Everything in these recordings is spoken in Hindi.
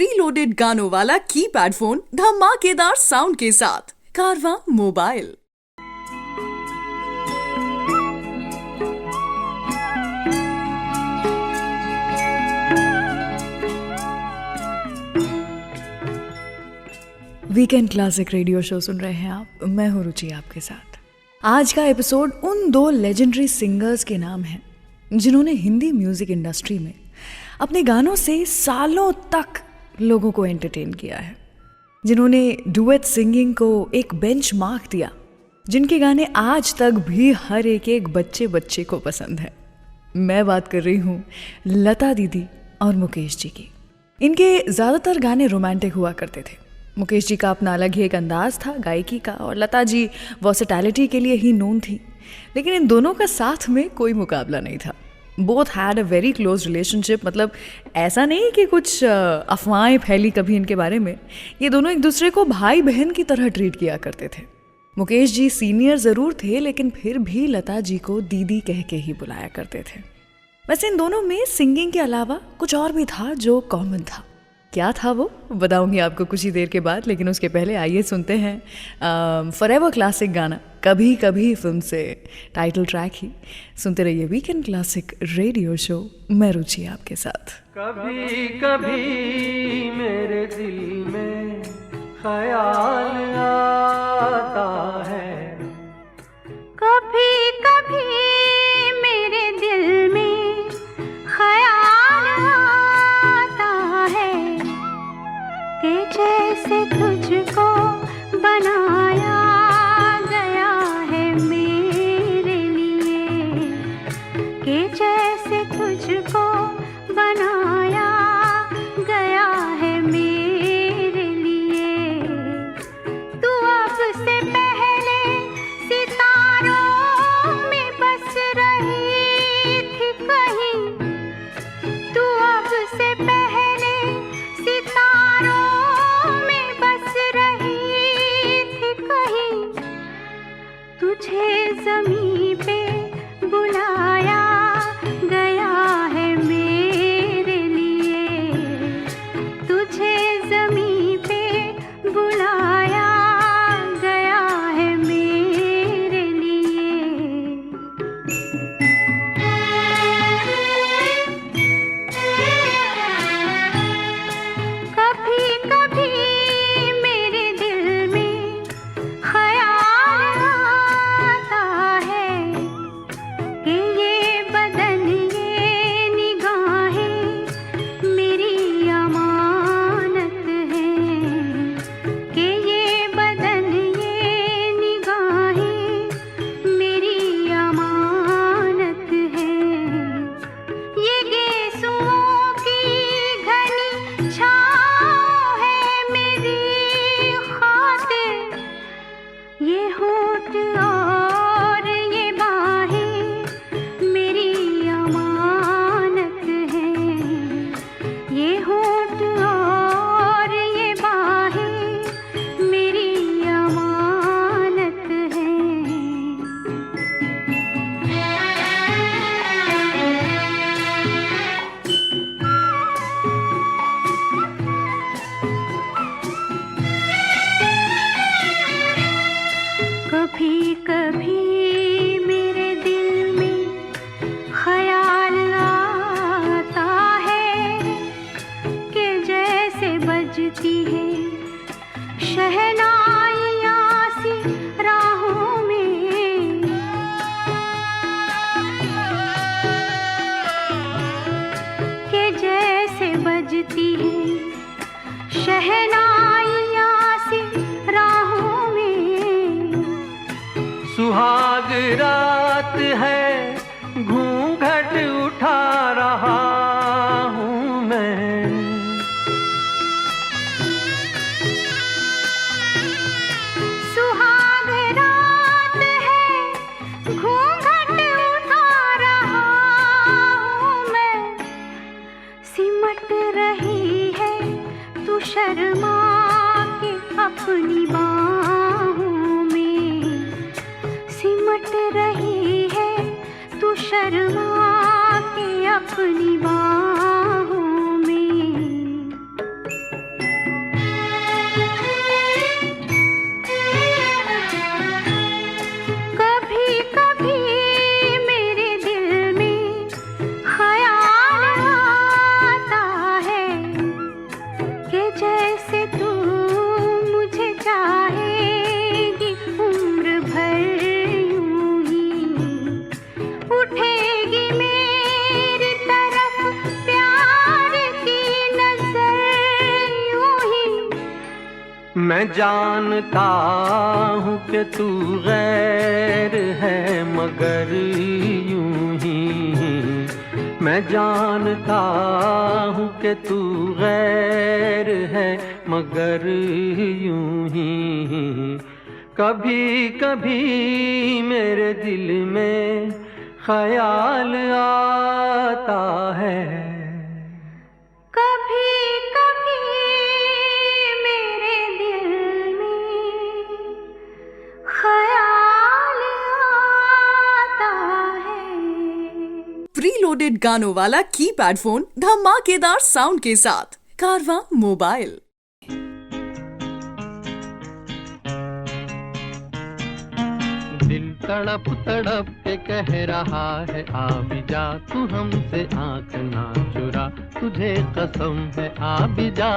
प्रीलोडेड गानों वाला कीपैड फोन धमाकेदार साउंड के साथ। Carvaan mobile. Weekend classic radio show सुन रहे हैं आप। मैं हूं रुचि आपके साथ। आज का एपिसोड उन दो लेजेंडरी सिंगर्स के नाम है जिन्होंने हिंदी म्यूजिक इंडस्ट्री में अपने गानों से सालों तक लोगों को एंटरटेन किया है, जिन्होंने डुएट सिंगिंग को एक बेंचमार्क दिया, जिनके गाने आज तक भी हर एक बच्चे को पसंद है। मैं बात कर रही हूँ लता दीदी और मुकेश जी की। इनके ज़्यादातर गाने रोमांटिक हुआ करते थे। मुकेश जी का अपना अलग ही एक अंदाज था गायकी का, और लता जी वर्सेटैलिटी के लिए ही नोन थी। लेकिन इन दोनों का साथ में कोई मुकाबला नहीं था। Both had a very close relationship. मतलब ऐसा नहीं कि कुछ अफवाहें फैली कभी इनके बारे में। ये दोनों एक दूसरे को भाई बहन की तरह ट्रीट किया करते थे। मुकेश जी सीनियर ज़रूर थे, लेकिन फिर भी लता जी को दीदी कह के ही बुलाया करते थे। वैसे इन दोनों में सिंगिंग के अलावा कुछ और भी था जो कॉमन था। क्या था वो बताऊंगी आपको कुछ ही देर के बाद, लेकिन उसके पहले आइए सुनते हैं फॉरएवर क्लासिक गाना कभी कभी फिल्म से टाइटल ट्रैक ही। सुनते रहिए वीकेंड क्लासिक रेडियो शो। मैं रुचि आपके साथ। कभी कभी मेरे दिल में ख्याल आता है, कभी कभी मेरे दिल में ख्याल आता है कि जैसे तुझको बनाया गया है मेरे लिए, कि जैसे तुझको बनाया गया है मेरे लिए। तू अब से पहले सितारों में बस रही थी कहीं, तू अब से पहले सितारों में बस रही थी कहीं। तुझे ज़मीं पे बुलाया गया है मेरे लिए, तुझे ज़मीं पे बुलाया गया है मेरे लिए। कभी कभी मेरे दिल में ख्याल आता है कि ये बदन ये निगाहें मेरी अमानत हैं, कि ये बदन ये निगाहें मेरी अमानत हैं। ये गेसुओं की घनी छाँव है मेरी खातिर, ये होठ और ये बाहें मेरी अमानत हैं, ये होठ और ये बाहें मेरी अमानत हैं। कभी कभी मेरे दिल में ख्याल आता है कि जैसे बजती है शहनाइयाँ सी राहों में, कि जैसे बजती है शहनाइयाँ सी राहों में। सुहाग रात है घूंघट उठा रहा हूँ मैं, सुहाग रात है घूंघट उठा रहा हूँ मैं। सिमट रही है तू शर्मा के अपनी बाहों में, सिमट रही है तू शर्मा के अपनी बाहों में। मैं जानता हूँ कि तू गैर है मगर यूं ही, मैं जानता हूँ कि तू गैर है मगर यूं ही, कभी कभी मेरे दिल में ख्याल आता है, कभी कभी मेरे दिल में ख्याल आता है। प्रीलोडेड गानों वाला कीपैड फोन धमाकेदार साउंड के साथ कारवां मोबाइल। दिल तड़प तड़प के कह रहा है आ भी जा, तू हमसे आँख ना चुरा, तुझे कसम है आ भी जा।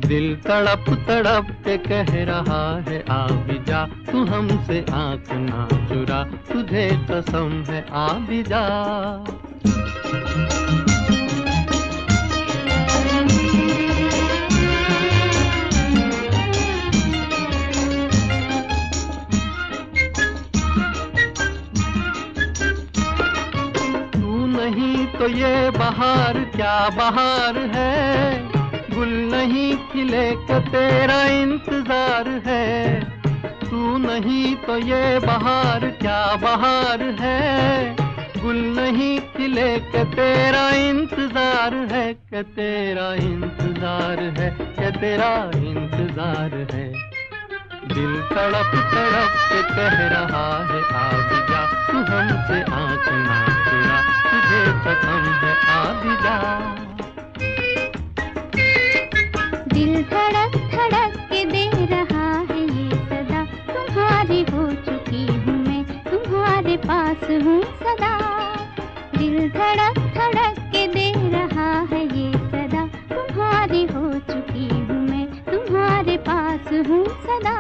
दिल तड़प तड़प के कह रहा है आ भी जा, तू हमसे आँख ना चुरा, तुझे कसम है आ भी जा। तो ये बहार क्या बहार है, गुल नहीं खिले का तेरा इंतजार है। तू नहीं तो ये बहार क्या बहार है, गुल नहीं खिले का तेरा इंतजार है, कि तेरा इंतजार है, कि तेरा इंतजार है। दिल तड़प तड़प के कह रहा है आ भी जा, तू हमसे आँख ना चुरा, तुझे कसम है आ भी जा। दिल धड़क धड़क के दे रहा है ये सदा, तुम्हारी हो चुकी हूँ मैं, तुम्हारे पास हूँ सदा। दिल धड़क धड़क के दे रहा है ये सदा, तुम्हारी हो चुकी हूँ मैं, तुम्हारे पास हूँ सदा।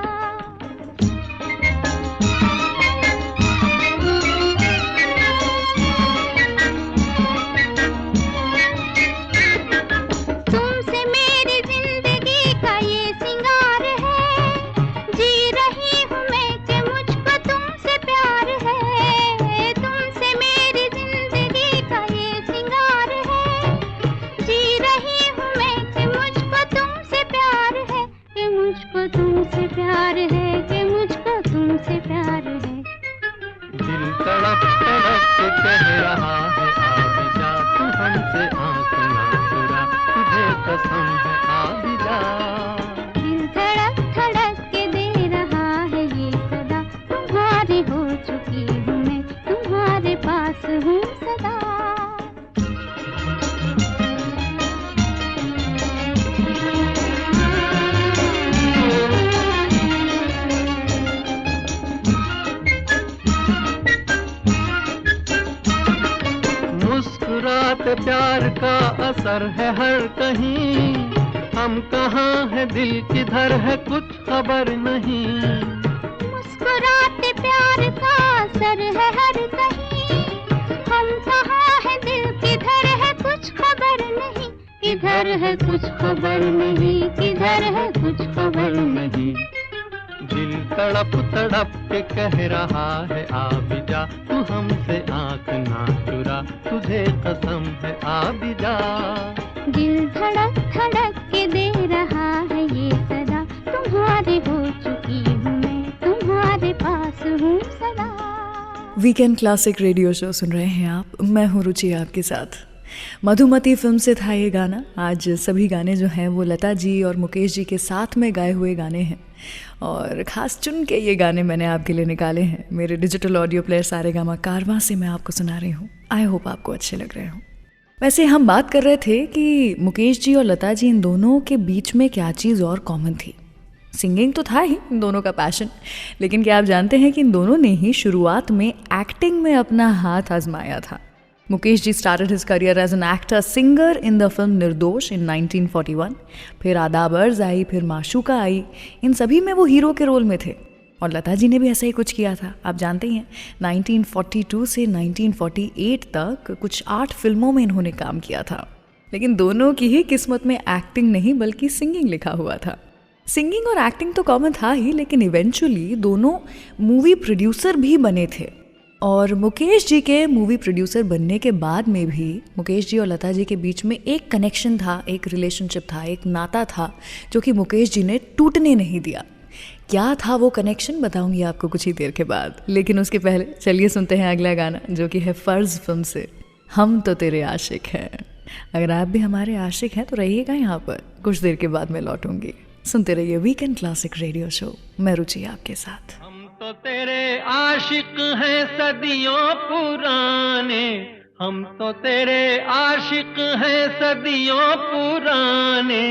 प्यार का असर है हर कहीं, हम कहाँ है दिल किधर है कुछ खबर नहीं। मुस्कुराते प्यार का असर है हर कहीं, हम कहाँ है दिल किधर है कुछ खबर नहीं, किधर है कुछ खबर नहीं, किधर है कुछ खबर नहीं। दिल तड़प तड़प के कह रहा है आ भी जा, तू हमसे आँख ना चुरा, तुझे कसम है आ भी जा। दिल धड़क धड़क के दे रहा है ये सदा, तुम्हारी हो चुकी हूँ मैं, तुम्हारे पास हूँ सदा। वीकेंड क्लासिक रेडियो शो सुन रहे हैं आप, मैं हूँ रुचि आपके साथ। मधुमती फिल्म से था ये गाना। आज सभी गाने जो हैं वो लता जी और मुकेश जी के साथ में गाए हुए गाने हैं, और ख़ास चुन के ये गाने मैंने आपके लिए निकाले हैं मेरे डिजिटल ऑडियो प्लेयर सारेगामा कारवां से। मैं आपको सुना रही हूँ, आई होप आपको अच्छे लग रहे हों। वैसे हम बात कर रहे थे कि मुकेश जी और लता जी, इन दोनों के बीच में क्या चीज़ और कॉमन थी। सिंगिंग तो था ही इन दोनों का पैशन, लेकिन क्या आप जानते हैं कि इन दोनों ने ही शुरुआत में एक्टिंग में अपना हाथ आजमाया था। Mukesh ji started his career as an actor singer in the film निर्दोष in 1941। फिर आदाब अर्ज़ आई, फिर माशूका आई, इन सभी में वो हीरो के रोल में थे। और लता जी ने भी ऐसा ही कुछ किया था। आप जानते ही हैं 1942 से 1948 तक कुछ 8 फिल्मों में इन्होंने काम किया था। लेकिन दोनों की ही किस्मत में एक्टिंग नहीं बल्कि सिंगिंग लिखा हुआ था। सिंगिंग और एक्टिंग तो कॉमन था ही, लेकिन इवेंचुअली दोनों मूवी प्रोड्यूसर भी बने थे। और मुकेश जी के मूवी प्रोड्यूसर बनने के बाद में भी मुकेश जी और लता जी के बीच में एक कनेक्शन था, एक रिलेशनशिप था, एक नाता था जो कि मुकेश जी ने टूटने नहीं दिया। क्या था वो कनेक्शन बताऊंगी आपको कुछ ही देर के बाद, लेकिन उसके पहले चलिए सुनते हैं अगला गाना जो कि है फर्ज फिल्म से हम तो तेरे आशिक हैं। अगर आप भी हमारे आशिक हैं तो रहिएगा यहाँ पर, कुछ देर के बाद मैं लौटूंगी। सुनते रहिए वीकेंड क्लासिक रेडियो शो, मैं रुचि आपके साथ। हम तो तेरे आशिक हैं सदियों पुराने, हम तो तेरे आशिक हैं सदियों पुराने,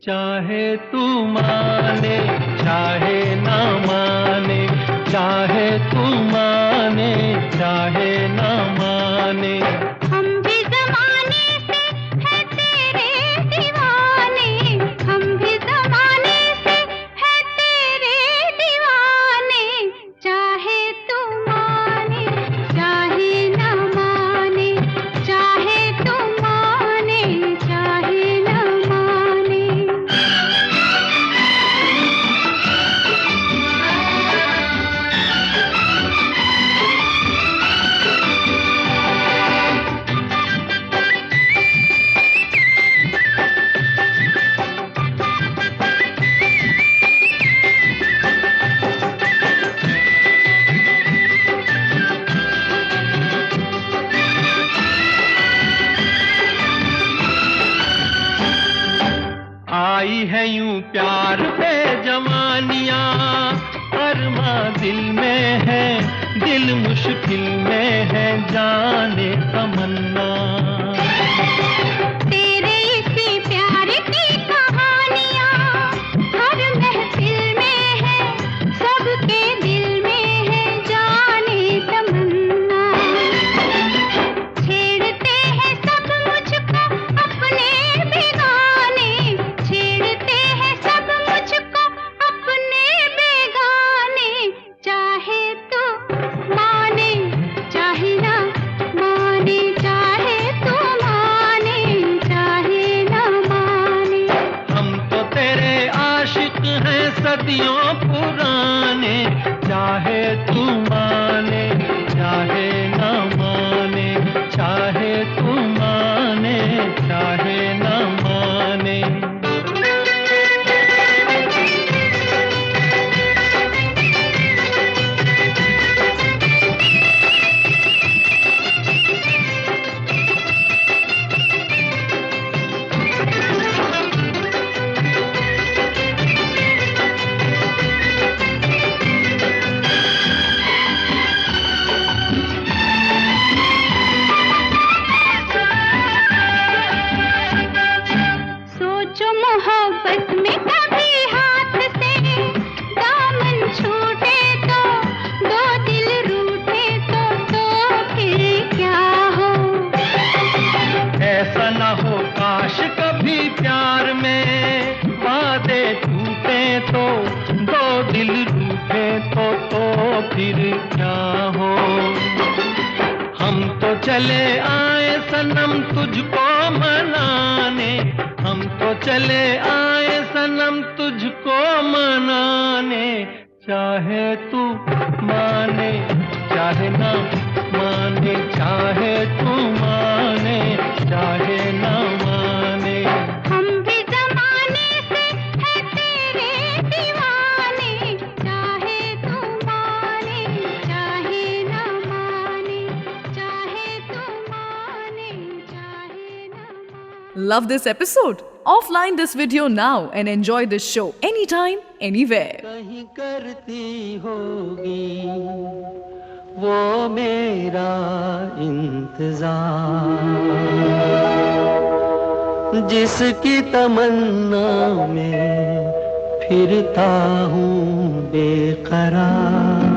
चाहे तू माने चाहे ना माने, चाहे तू माने चाहे ना माने। हम भी ज़माने से हैं तेरे दीवाने, हम भी ज़माने से हैं तेरे दीवाने, चाहे तू माने चाहे ना माने, चाहे तू माने चाहे ना माने। आई है यूं प्यार पे जवानियां, अरमा दिल में है, दिल मुश्किल में है, जाने तमन्ना। तेरे इसी प्यार की कहानियाँ हर महफिल में है, सबके दिल में है, जाने तमन्ना। छेड़ते हैं सब मुझको अपने बेगाने, छेड़ते हैं सब मुझको अपने बेगाने, चाहे तो माने चाहे ना माने, चाहे तो माने चाहे ना माने। हम तो तेरे आशिक हैं सदियों पुराने, चाहे तू माने चाहे ना माने, चाहे तू माने चाहे ना माने। सोचो मोहब्बत में कभी हाथ से दामन छूटे तो, दो दिल रूठे तो फिर क्या हो। ऐसा न हो काश कभी प्यार में वादे टूटे तो, दो दिल रूठे तो फिर क्या हो। हम तो चले आए सनम तुझको मनाने, हम तो चले आए सनम तुझको मनाने, चाहे तू माने चाहे ना माने, चाहे तू माने चाहे ना माने। हम भी ज़माने से हैं तेरे दीवाने, चाहे तू माने चाहे ना माने, चाहे तू माने चाहे ना माने। Love this episode? Offline this video now and enjoy this show anytime, anywhere. कहीं करती होगी वो मेरा इंतजार, जिसकी तमन्ना में फिरता हूँ बेकरार।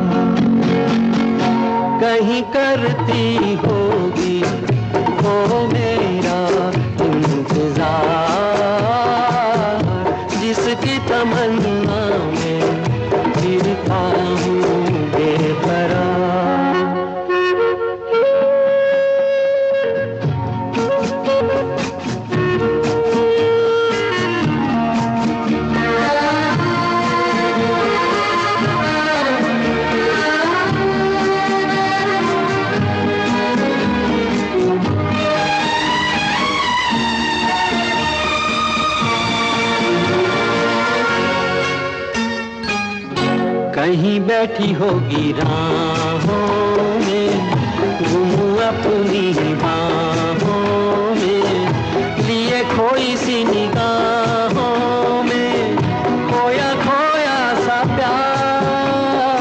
कहीं करती होगी वो मेरा इंतजार, जिसकी तमन्ना में फिरता हूँ बेकरार। कहीं बैठी होगी राहों में, गुम अपनी बाहों में, लिए खोई सी निगाहों में, खोया खोया सा प्यार,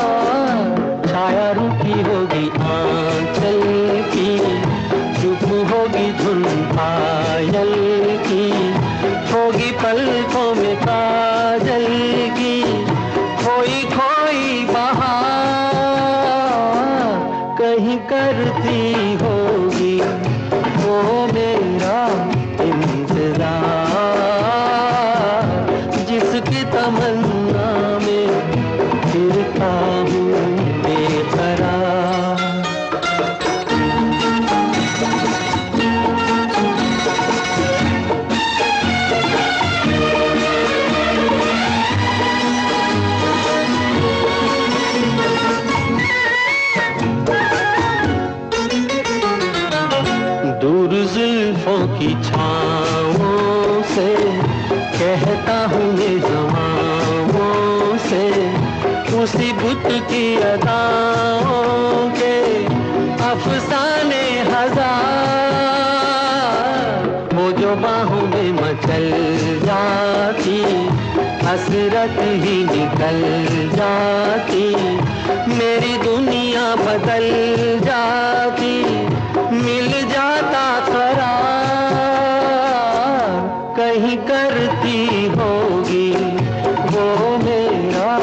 छाया रुकी होगी आंचल की, चुप होगी धुन पायल की, होगी पलकों में काजल की, खोई खोई बहार कहीं करती होगी वो मेरा इंतजार, जिसकी तमन्ना में फिरता हूँ बेकरार। दूर जुल्फों की छाँवों से कहता हूँ मैं हवाओं से, उसी बुत की अदाओं के अफसाने हजार, वो जो बाहों में मचल जाती, हसरत ही निकल जाती, मेरी दुनिया बदल जाती, मिल जाता करार, कहीं करती होगी वो मेरा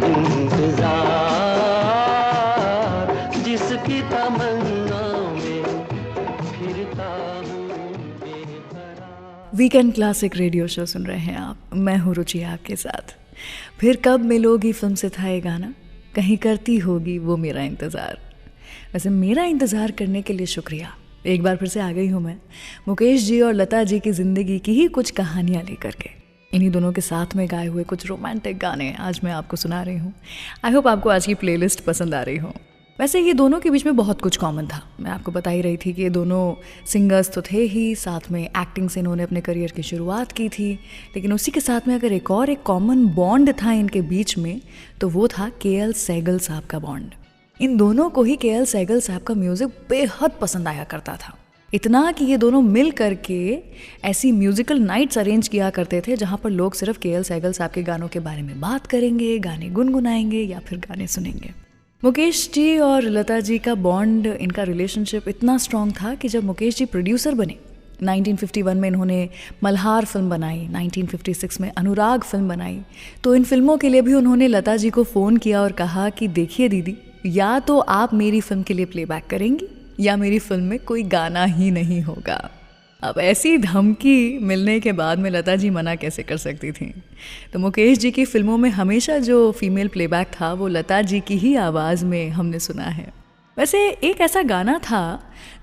इंतजार, जिसकी तमन्ना में फिरता हूँ बेकरार। वीकेंड क्लासिक रेडियो शो सुन रहे हैं आप, मैं हूँ रुचि आपके साथ। फिर कब मिलोगी फिल्म से था ये गाना, कहीं करती होगी वो मेरा इंतज़ार। वैसे मेरा इंतज़ार करने के लिए शुक्रिया। एक बार फिर से आ गई हूँ मैं मुकेश जी और लता जी की ज़िंदगी की ही कुछ कहानियाँ लेकर के। इन्हीं दोनों के साथ में गाए हुए कुछ रोमांटिक गाने आज मैं आपको सुना रही हूँ। आई होप आपको आज की प्लेलिस्ट पसंद आ रही हो। वैसे ये दोनों के बीच में बहुत कुछ कॉमन था। मैं आपको बता ही रही थी कि ये दोनों सिंगर्स तो थे ही, साथ में एक्टिंग से इन्होंने अपने करियर की शुरुआत की थी, लेकिन उसी के साथ में अगर एक कॉमन बॉन्ड था इनके बीच में तो वो था के.एल. सहगल साहब का बॉन्ड। इन दोनों को ही के.एल. सहगल साहब का म्यूज़िक बेहद पसंद आया करता था, इतना कि ये दोनों मिल करके ऐसी म्यूज़िकल नाइट्स अरेंज किया करते थे जहाँ पर लोग सिर्फ के.एल. सहगल साहब के गानों के बारे में बात करेंगे, गाने गुनगुनाएंगे या फिर गाने सुनेंगे। मुकेश जी और लता जी का बॉन्ड, इनका रिलेशनशिप इतना स्ट्रॉन्ग था कि जब मुकेश जी प्रोड्यूसर बने 1951 में इन्होंने मल्हार फिल्म बनाई, 1956 में अनुराग फिल्म बनाई, तो इन फिल्मों के लिए भी उन्होंने लता जी को फ़ोन किया और कहा कि देखिए दीदी, या तो आप मेरी फिल्म के लिए प्लेबैक करेंगी या मेरी फिल्म में कोई गाना ही नहीं होगा। अब ऐसी धमकी मिलने के बाद में लता जी मना कैसे कर सकती थी। तो मुकेश जी की फिल्मों में हमेशा जो फीमेल प्लेबैक था वो लता जी की ही आवाज़ में हमने सुना है। वैसे एक ऐसा गाना था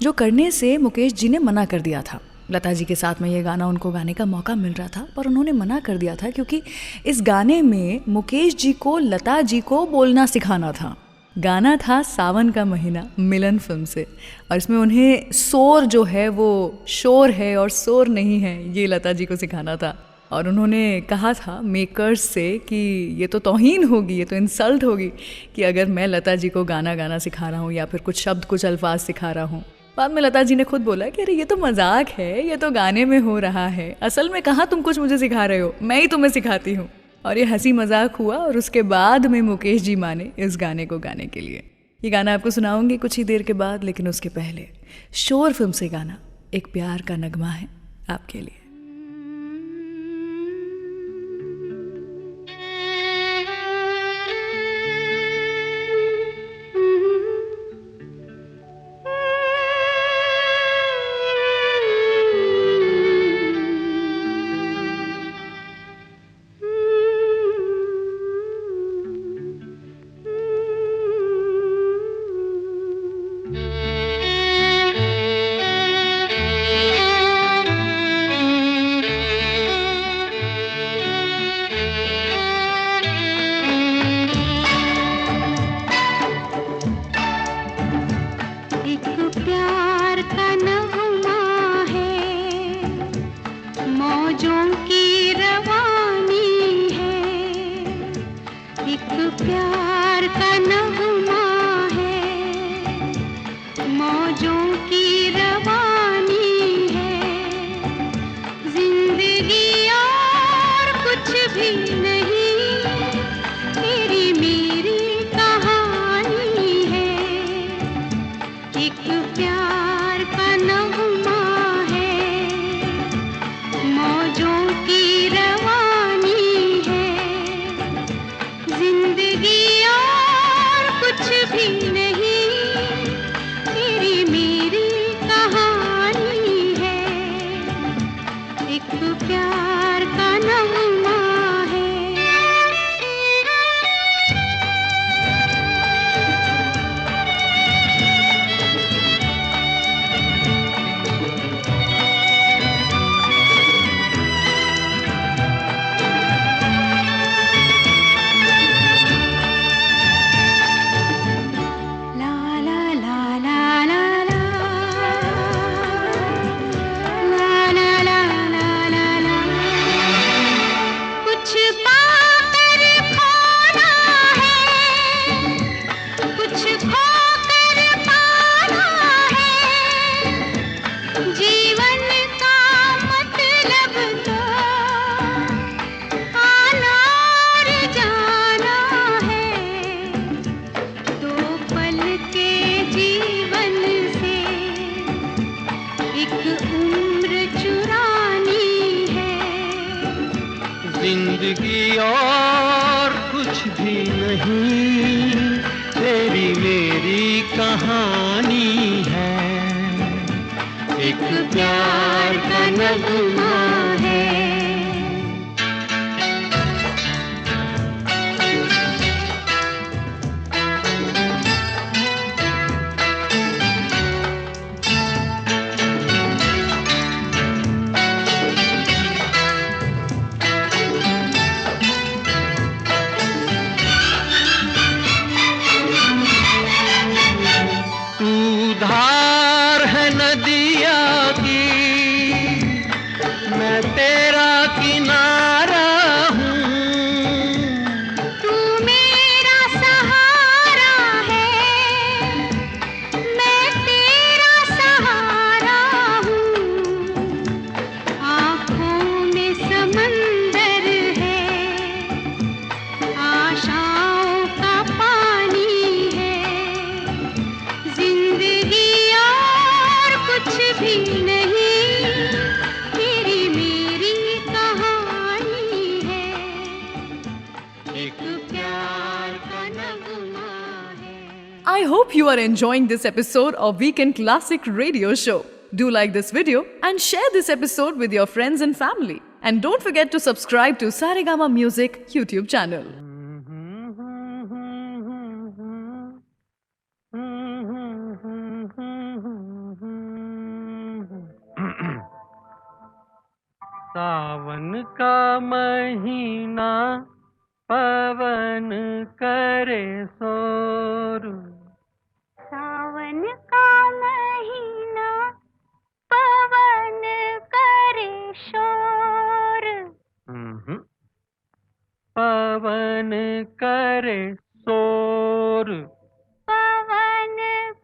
जो करने से मुकेश जी ने मना कर दिया था। लता जी के साथ में ये गाना उनको गाने का मौका मिल रहा था, पर उन्होंने मना कर दिया था क्योंकि इस गाने में मुकेश जी को लता जी को बोलना सिखाना था। गाना था सावन का महीना, मिलन फिल्म से, और इसमें उन्हें शोर जो है वो शोर है और शोर नहीं है, ये लता जी को सिखाना था। और उन्होंने कहा था मेकर्स से कि ये तो तौहीन होगी, ये तो इंसल्ट होगी कि अगर मैं लता जी को गाना गाना सिखा रहा हूँ या फिर कुछ शब्द कुछ अल्फाज सिखा रहा हूँ। बाद में लता जी ने खुद बोला कि अरे ये तो मजाक है, ये तो गाने में हो रहा है, असल में कहाँ तुम कुछ मुझे सिखा रहे हो, मैं ही तुम्हें सिखाती हूँ। और ये हंसी मजाक हुआ और उसके बाद में मुकेश जी माने इस गाने को गाने के लिए। ये गाना आपको सुनाऊंगी कुछ ही देर के बाद, लेकिन उसके पहले शोर फिल्म से गाना एक प्यार का नगमा है आपके लिए। प्यार प्यार का नगमा है, मौजों की रवानी है, जिंदगी और कुछ भी नहीं, तेरी मेरी कहानी है। एक प्यार का नगमा है, मौजों की रवानी है, जिंदगी और कुछ भी नहीं, तेरी मेरी कहानी है। एक प्यार का नगमा है। ला ला ला ला ला ला, ला ला ला ला ला ला। कुछ पाकर खोना है, कुछ खोकर पाना है, जीवन का मतलब तो आना और जाना है। दो पल के जीवन से एक उम्र चुरानी है। जिंदगी और कुछ भी नहीं, तेरी मेरी कहानी है। एक प्यार का नगमा है। तू धार है नदिया की, मैं तेरा किनारा हूँ। तू मेरा सहारा है, मैं तेरा सहारा हूँ। आँखों में समंदर है, आशाओं का पानी है, जिंदगी और कुछ भी नहीं, तेरी मेरी कहानी है। एक प्यार का नगमा है। I hope you are enjoying this episode of Weekend Classic Radio Show. Do like this video and share this episode with your friends and family. And don't forget to subscribe to Saregama Music YouTube channel. सावन का महीना पवन करे शोर, सावन का महीना पवन करे शोर, पवन करे शोर। पवन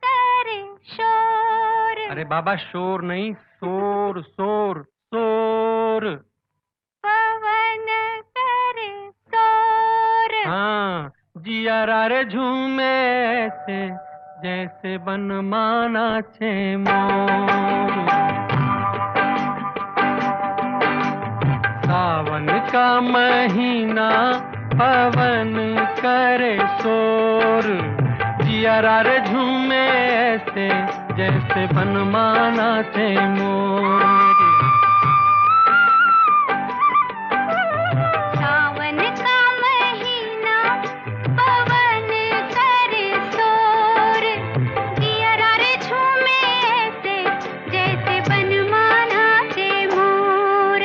करे शोर। अरे बाबा शोर नहीं, शोर शोर शोर। पवन करे शोर। हाँ, जियारा रे झूमे ऐसे जैसे बनमाना छे मोर। सावन का महीना पवन करे शोर, जियारा रे झूमे ऐसे जैसे बनमाना छे मोर। सावन का महीना पवन करे शोर, जियारा रे झूमे ऐसे जैसे बनमाना छे मोर।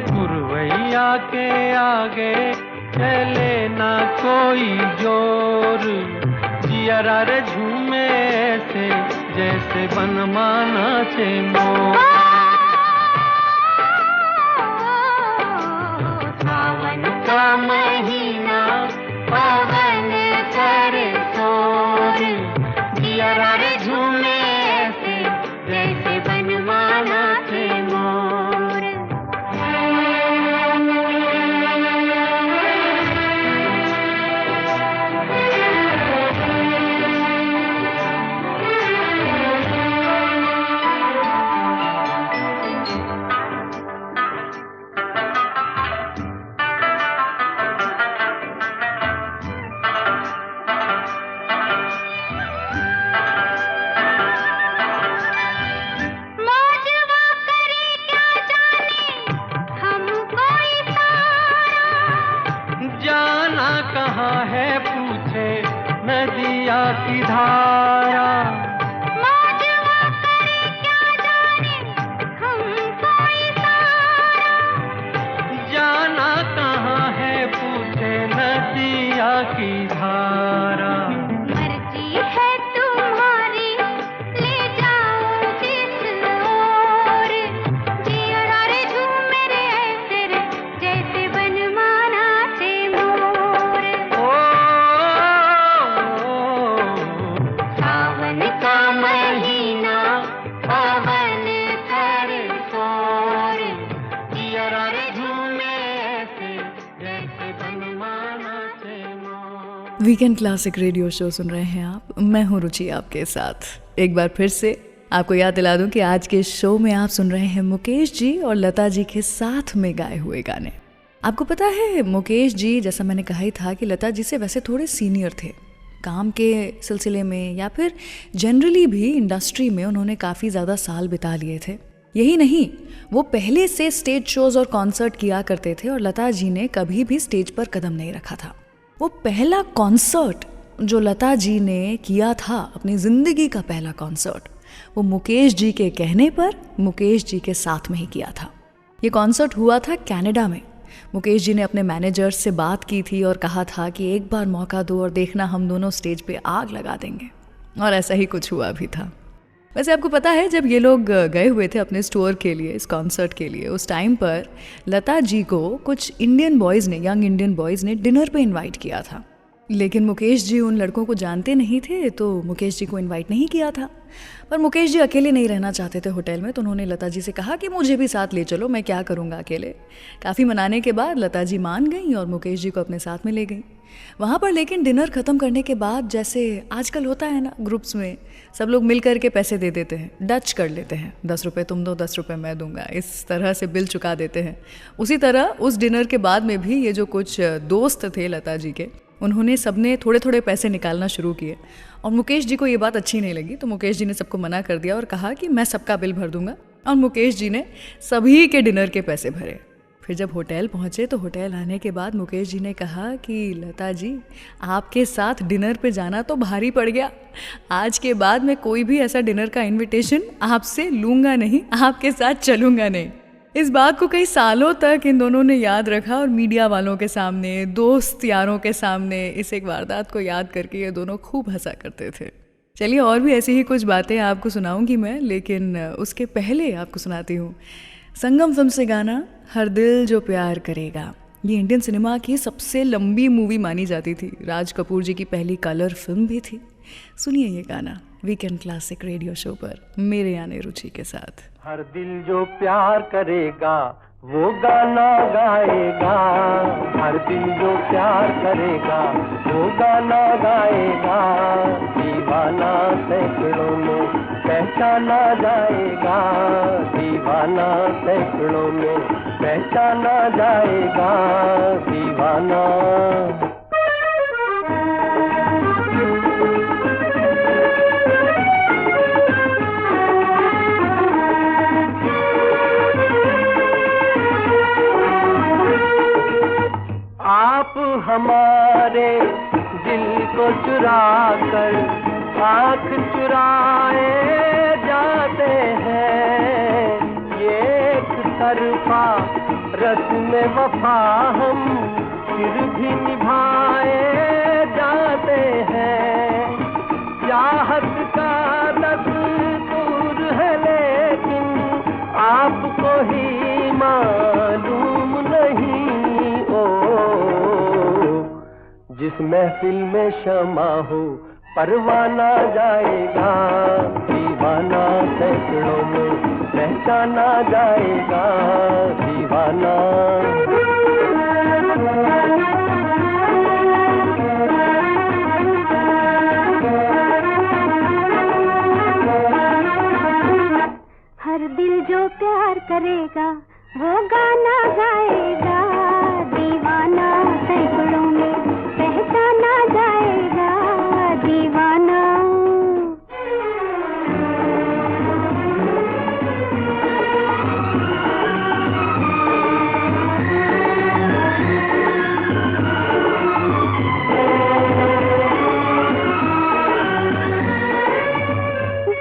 पुरवैया के आगे चले ना कोई जोर, जियरा रे झूमे ऐसे जैसे बनमाना चे मोर। सावन का महीना पवन करे शोर, जियरा रे झूमे ऐसे जैसे बनमाना चे मोर। कहाँ है पूछे नदिया की धारा, मौजवा करे क्या जाने हमको इशारा। जाना कहाँ है पूछे नदिया की धारा। मर्जी है तुम्हारी ले जाओ जिस ओर, जियरा रे झूमे रे ऐसे रे जैसे बनमाना चे मोर। सावन का महीना पवन करे शोर, जियरा रे झूमे ऐसे जैसे बनमाना चे मोर। वीकेंड क्लासिक रेडियो शो सुन रहे हैं आप, मैं हूं रुचि आपके साथ। एक बार फिर से आपको याद दिला दूं कि आज के शो में आप सुन रहे हैं मुकेश जी और लता जी के साथ में गाए हुए गाने। आपको पता है मुकेश जी, जैसा मैंने कहा ही था कि लता जी से वैसे थोड़े सीनियर थे काम के सिलसिले में, या फिर जनरली भी इंडस्ट्री में उन्होंने काफ़ी ज़्यादा साल बिता लिए थे। यही नहीं, वो पहले से स्टेज शोज और कॉन्सर्ट किया करते थे और लता जी ने कभी भी स्टेज पर कदम नहीं रखा था। वो पहला कॉन्सर्ट जो लता जी ने किया था, अपनी ज़िंदगी का पहला कॉन्सर्ट, वो मुकेश जी के कहने पर मुकेश जी के साथ में ही किया था। ये कॉन्सर्ट हुआ था कनाडा में। मुकेश जी ने अपने मैनेजर से बात की थी और कहा था कि एक बार मौका दो और देखना हम दोनों स्टेज पे आग लगा देंगे, और ऐसा ही कुछ हुआ भी था। वैसे आपको पता है जब ये लोग गए हुए थे अपने स्टोर के लिए, इस कॉन्सर्ट के लिए, उस टाइम पर लता जी को कुछ इंडियन बॉयज़ ने, यंग इंडियन बॉयज़ ने डिनर पे इनवाइट किया था, लेकिन मुकेश जी उन लड़कों को जानते नहीं थे तो मुकेश जी को इनवाइट नहीं किया था। पर मुकेश जी अकेले नहीं रहना चाहते थे होटल में, तो उन्होंने लता जी से कहा कि मुझे भी साथ ले चलो, मैं क्या करूँगा अकेले। काफ़ी मनाने के बाद लता जी मान गई और मुकेश जी को अपने साथ में ले गई वहाँ पर। लेकिन डिनर ख़त्म करने के बाद, जैसे आजकल होता है ना ग्रुप्स में, सब लोग मिल कर के पैसे दे देते हैं, डच कर लेते हैं, 10 रुपये तुम दो 10 रुपये मैं दूंगा, इस तरह से बिल चुका देते हैं। उसी तरह उस डिनर के बाद में भी ये जो कुछ दोस्त थे लता जी के, उन्होंने सबने थोड़े थोड़े पैसे निकालना शुरू किए और मुकेश जी को ये बात अच्छी नहीं लगी, तो मुकेश जी ने सबको मना कर दिया और कहा कि मैं सबका बिल भर दूंगा। और मुकेश जी ने सभी के डिनर के पैसे भरे। फिर जब होटल पहुँचे तो होटल आने के बाद मुकेश जी ने कहा कि लता जी, आपके साथ डिनर पे जाना तो भारी पड़ गया, आज के बाद मैं कोई भी ऐसा डिनर का इन्विटेशन आपसे लूँगा नहीं, आपके साथ चलूँगा नहीं। इस बात को कई सालों तक इन दोनों ने याद रखा और मीडिया वालों के सामने, दोस्त यारों के सामने इस एक वारदात को याद करके ये दोनों खूब हंसा करते थे। चलिए और भी ऐसी ही कुछ बातें आपको सुनाऊंगी मैं, लेकिन उसके पहले आपको सुनाती हूँ संगम फिल्म से गाना हर दिल जो प्यार करेगा। ये इंडियन सिनेमा की सबसे लंबी मूवी मानी जाती थी, राज कपूर जी की पहली कलर फिल्म भी थी। सुनिए ये गाना वीकेंड क्लासिक रेडियो शो पर मेरे यानी रुचि के साथ। हर दिल जो प्यार करेगा वो गाना गाएगा, हर दिल जो प्यार करेगा वो गाना गाएगा, दीवाना सैकड़ों में पहचाना जाएगा, दीवाना सैकड़ों में पहचाना जाएगा, दीवाना। आप हमारे दिल को चुरा कर आँख चुराए जाते हैं, ये एक तरफा रस्म वफा हम फिर भी निभाए जाते हैं। चाहत का दस्तूर है लेकिन आपको ही मालूम नहीं। ओ जिस महफिल में शमा हो परवाना जाएगा, दीवाना सैकड़ों में पहचाना जाएगा, दीवाना। हर दिल जो प्यार करेगा वो गाना गाएगा, दीवाना सैकड़ों में पहचाना जाएगा, दीवाना।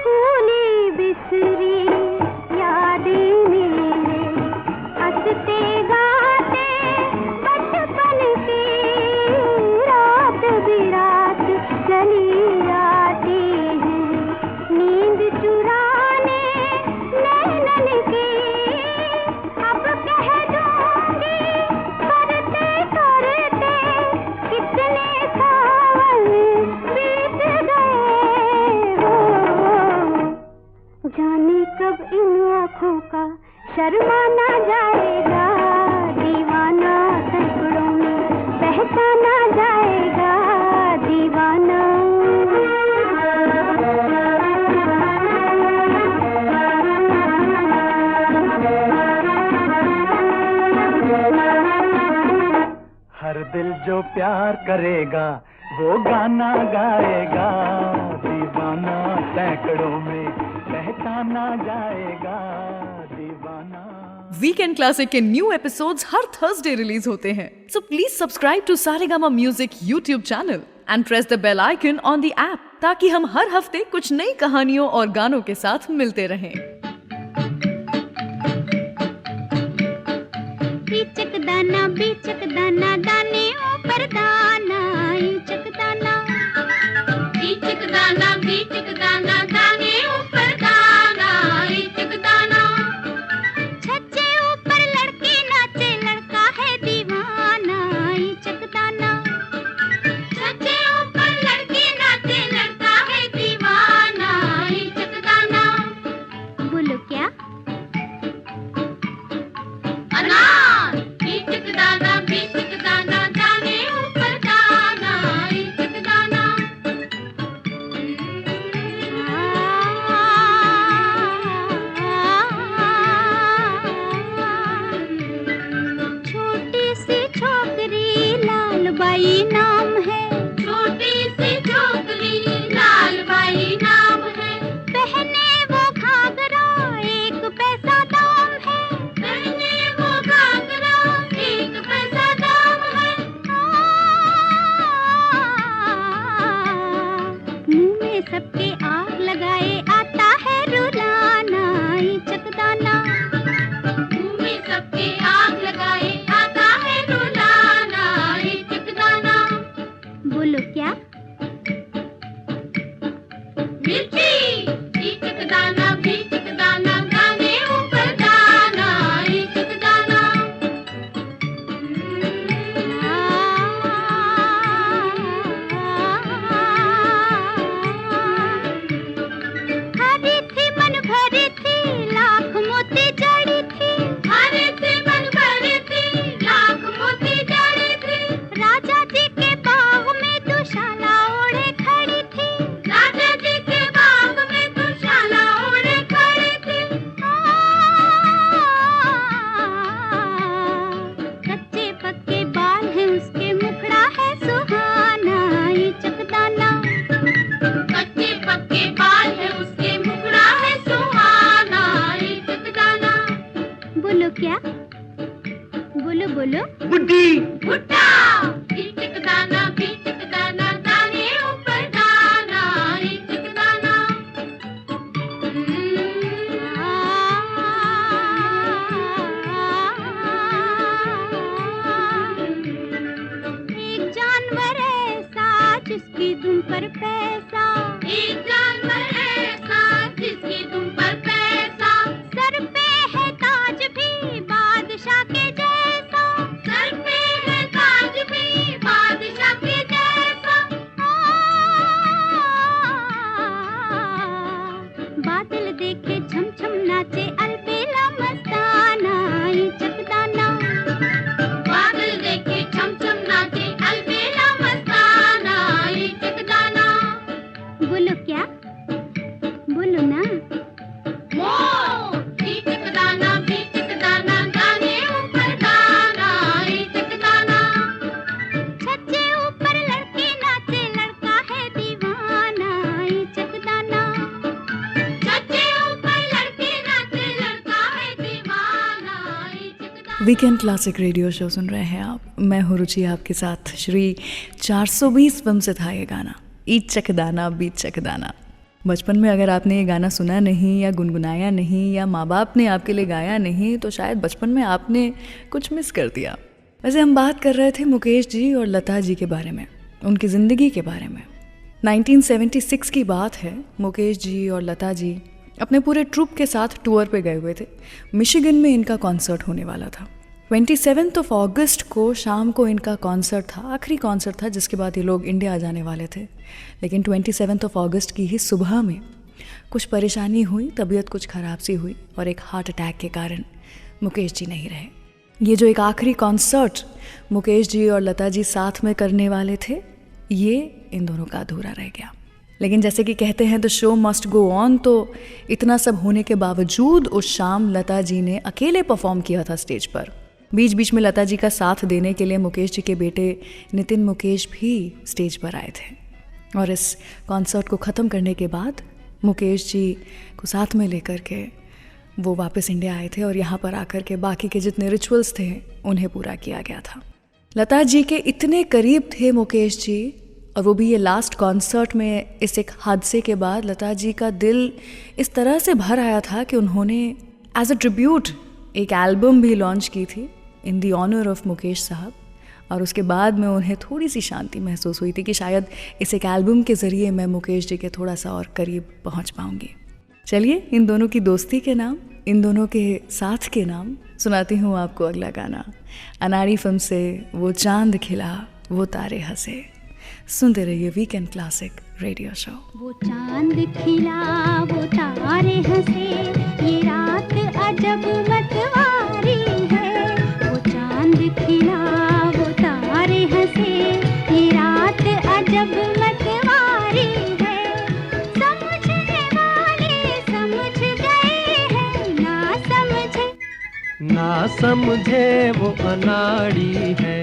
भूली बिसरी यादें मेरे हंसते गाते बचपन की, रात बिरात चली आती है नींद चुराने नैनन की। अब कह दूंगी करते करते कितने सावन बीत गए हो, जाने कब इन आँखों का शर्माना जाएगा, दीवाना सैकड़ों में पहचाना जाएगा, दीवाना। हर दिल जो प्यार करेगा वो गाना गाएगा, दीवाना सैकड़ों में पहचाना जाएगा, दीवाना। वीकेंड क्लासिक के न्यू एपिसोड्स हर थर्सडे रिलीज होते हैं, so please subscribe to Saregama music YouTube channel and press the bell icon on the app, ताकि हम हर हफ्ते कुछ नई कहानियों और गानों के साथ मिलते रहें। बीचक दाना दाने ऊपर दाना, ईचक दाना, बीचक दाना, बीचक दाना दाने ऊपर दाना, ईचक दाना। छज्जे ऊपर लड़के नाचे लड़का है दीवाना, ईचक दाना। छज्जे ऊपर लड़के नाचे लड़का है दीवाना, ईचक दाना। बोलो क्या? अनार। बीचक दाना दाने ऊपर दाना, ईचक दाना। छोटी सी छोकरी लाल बाई नाम है, छोटी सी छोकरी लाल बाई नाम है। पहने वो घाघरा एक पैसा दाम है, पहने वो घाघरा एक पैसा दाम है। मुंह में सबके आग लगाए आता है रुलाना, ईचक दाना। मुंह में सबके आग लगाए आता है रुलाना, ईचक दाना। बोलो क्या? मिर्ची। ईचक दाना दाने ऊपर दाना, ईचक दाना। हरी थी मन भरी थी लाख मोती जड़ी थी, हरी थी मन भरी थी लाख मोती जड़ी थी। राजा जी के बाग में दुशाला ओढ़े खड़ी थी, राजा जी के बाग में दुशाला ओढ़े खड़ी थी। कच्चे पक्के बाल है उसके मुखड़ा है सुहाना, ईचक दाना। कच्चे पक्के बाल है उसके मुखड़ा है सुहाना, ईचक दाना। बोलो क्या? बोलो बोलो। बुड्ढी। भुट्टा। ईचक दाना दाने ऊपर दाना, ईचक दाना। हरी वीकेंड क्लासिक रेडियो शो सुन रहे हैं आप। मैं हूँ रुचि आपके साथ। श्री 420 फिल्म से था ये गाना, ईद चकदाना बीत चकदाना। बचपन में अगर आपने ये गाना सुना नहीं या गुनगुनाया नहीं या माँ बाप ने आपके लिए गाया नहीं तो शायद बचपन में आपने कुछ मिस कर दिया। वैसे हम बात कर रहे थे मुकेश जी और लता जी के बारे में, उनकी ज़िंदगी के बारे में। 1976 की बात है। मुकेश जी और लता जी अपने पूरे ट्रूप के साथ टूर पे गए हुए थे। मिशिगन में इनका कॉन्सर्ट होने वाला था। 27 अगस्त को शाम को इनका कॉन्सर्ट था, आखिरी कॉन्सर्ट था, जिसके बाद ये लोग इंडिया आ जाने वाले थे। लेकिन 27 अगस्त की ही सुबह में कुछ परेशानी हुई, तबीयत कुछ ख़राब सी हुई और एक हार्ट अटैक के कारण मुकेश जी नहीं रहे। ये जो एक आखिरी कॉन्सर्ट मुकेश जी और लता जी साथ में करने वाले थे, ये इन दोनों का अधूरा रह गया। लेकिन जैसे कि कहते हैं the show must go on, तो इतना सब होने के बावजूद उस शाम लता जी ने अकेले परफॉर्म किया था स्टेज पर। बीच बीच में लता जी का साथ देने के लिए मुकेश जी के बेटे नितिन मुकेश भी स्टेज पर आए थे। और इस कॉन्सर्ट को ख़त्म करने के बाद मुकेश जी को साथ में लेकर के वो वापस इंडिया आए थे और यहाँ पर आकर के बाकी के जितने रिचुअल्स थे उन्हें पूरा किया गया था। लता जी के इतने करीब थे मुकेश जी, और वो भी ये लास्ट कॉन्सर्ट में। इस एक हादसे के बाद लता जी का दिल इस तरह से भर आया था कि उन्होंने एज अ ट्रिब्यूट एक एल्बम भी लॉन्च की थी इन दी ऑनर ऑफ मुकेश साहब। और उसके बाद में उन्हें थोड़ी सी शांति महसूस हुई थी कि शायद इस एक एल्बम के ज़रिए मैं मुकेश जी के थोड़ा सा और करीब पहुंच पाऊंगी। चलिए, इन दोनों की दोस्ती के नाम, इन दोनों के साथ के नाम सुनाती हूँ आपको अगला गाना। अनाड़ी फिल्म से वो चांद खिला वो तारे हंसे। सुनते रहिए वीकेंड क्लासिक रेडियो शो। वो चांद खिला वो तारे हंसे, ये रात अजब मतवारी है। वो चांद खिला वो तारे हंसे, ये रात अजब मतवारी है। समझने वाले समझ गए हैं, ना समझे वो अनाड़ी है।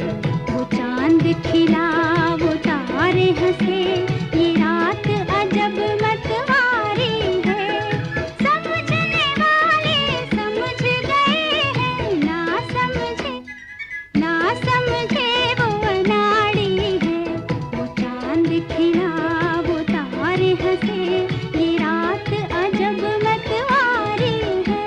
वो चांद खिला वो तारे हंसे, ये रात अजब मतवारी है। समझने वाले समझ गए हैं, ना समझे वो अनाड़ी है। वो चांद खिला वो तारे हंसे, ये रात अजब मतवारी है।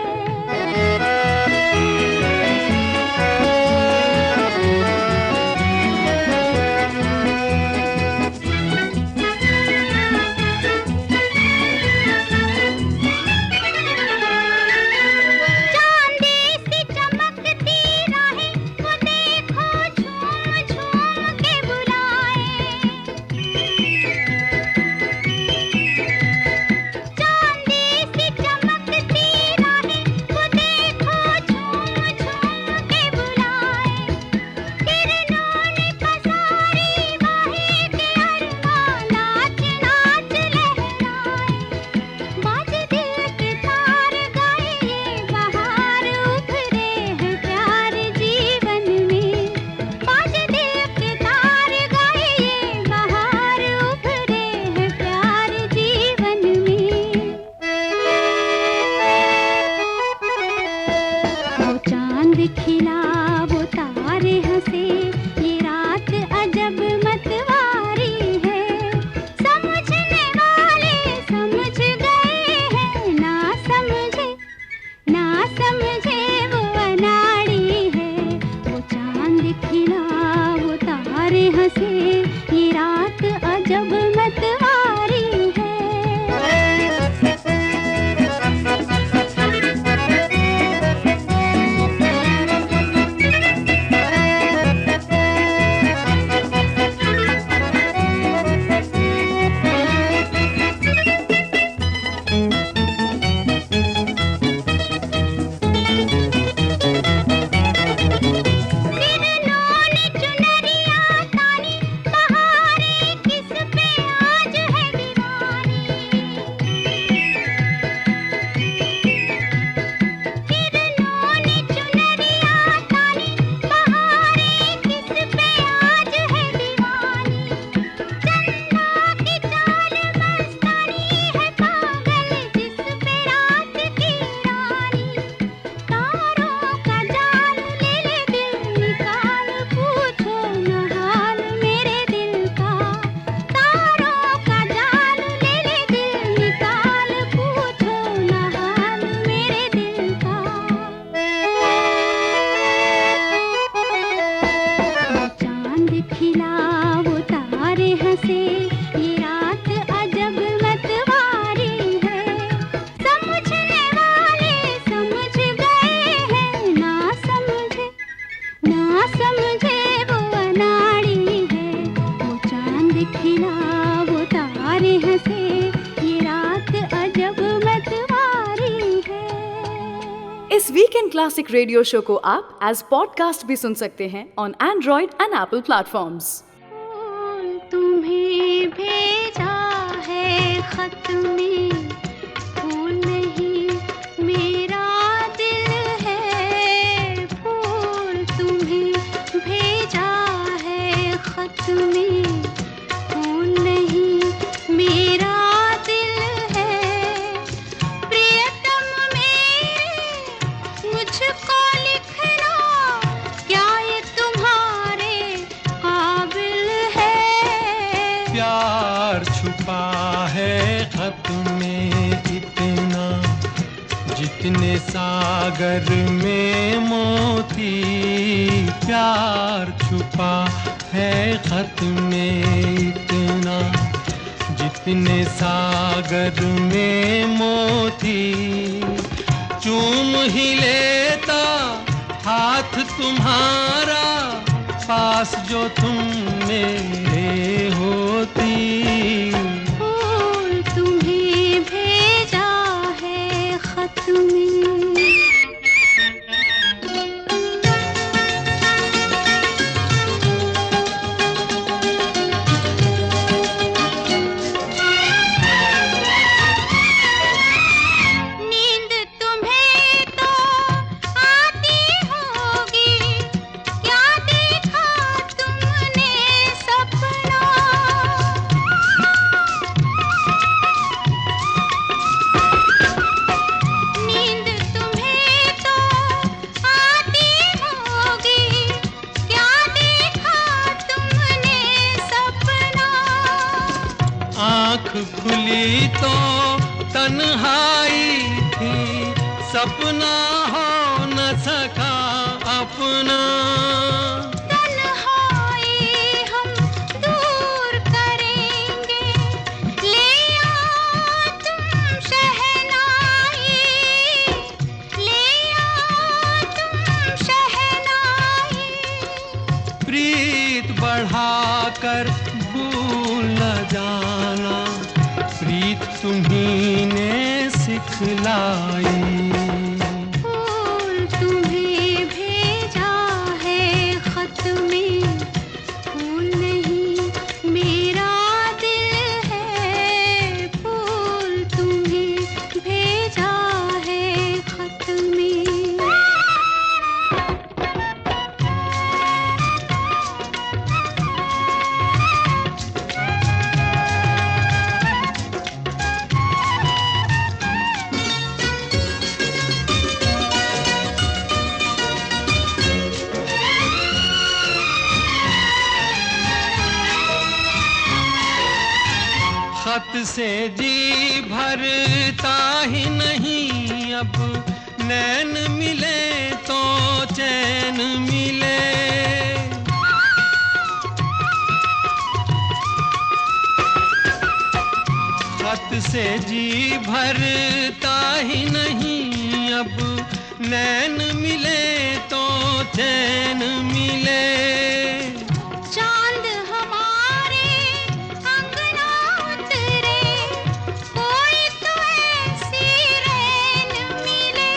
इस वीकेंड क्लासिक रेडियो शो को आप एज पॉडकास्ट भी सुन सकते हैं on Android and Apple platforms. तुम्हें भेजा है खत में, फूल नहीं मेरा दिल है, फूल तुम्हें भेजा है खत में, फूल नहीं मेरा दिल है, प्रियतम मेरे मुझको लिखना, क्या ये तुम्हारे काबिल है? प्यार छुपा है खत में इतना, जितने सागर में मोती। प्यार छुपा है खत में इतना, जितने सागर में मोती। चूम ही लेता हाथ तुम्हारा, पास जो तुम मेरे होती। फूल तुम्हें भेजा है खत में। नींद तुम्हें तो आती होगी, क्या देखा तुमने सपना? नींद तुम्हें तो आती होगी, क्या देखा तुमने सपना? आँख खुली तो तन्हाई थी, सपना हो न सका अपना। तन्हाई हम दूर करेंगे, ले आओ तुम शहनाई, ले आओ तुम शहनाई। प्रीत बढ़ाकर भूल न जाना, प्रीत तुम्ही ने सिखलाई। फूल तुम्हें भेजा है खत में, फूल नहीं मेरा दिल है, फूल तुम्हें भेजा है खत में। खत से जी भरता ही नहीं, अब नैन मिले तो चैन मिले। खत से जी भरता ही नहीं, अब नैन मिले तो चैन मिले। चांद हमारे अंगना उतरे, कोई तो ऐसी रैन मिले।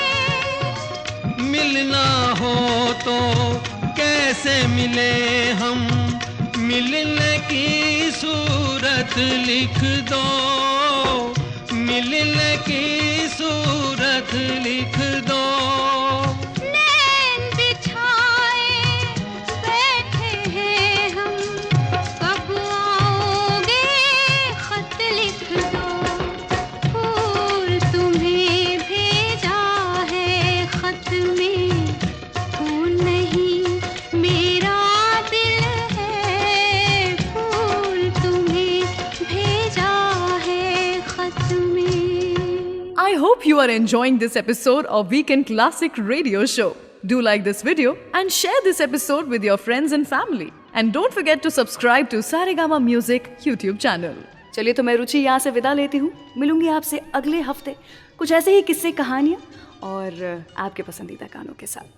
मिलना हो तो कैसे मिले हम, मिलने की सूरत लिख दो, मिलने की सूरत लिख दो। नैन बिछाए बैठे हैं हम, कब आओगे खत लिख दो। फूल तुम्हें भेजा है खत में, फूल नहीं मेरा दिल है, फूल तुम्हें भेजा है खत में। I hope you are enjoying this episode of Weekend Classic Radio Show. Do like this video and share this episode with your friends and family. And don't forget to subscribe to Saregama Music YouTube channel. चलिए तो मैं रुचि यहाँ से विदा लेती हूँ। मिलूंगी आपसे अगले हफ्ते कुछ ऐसे ही किस्से, कहानियाँ और आपके पसंदीदा गानों के साथ।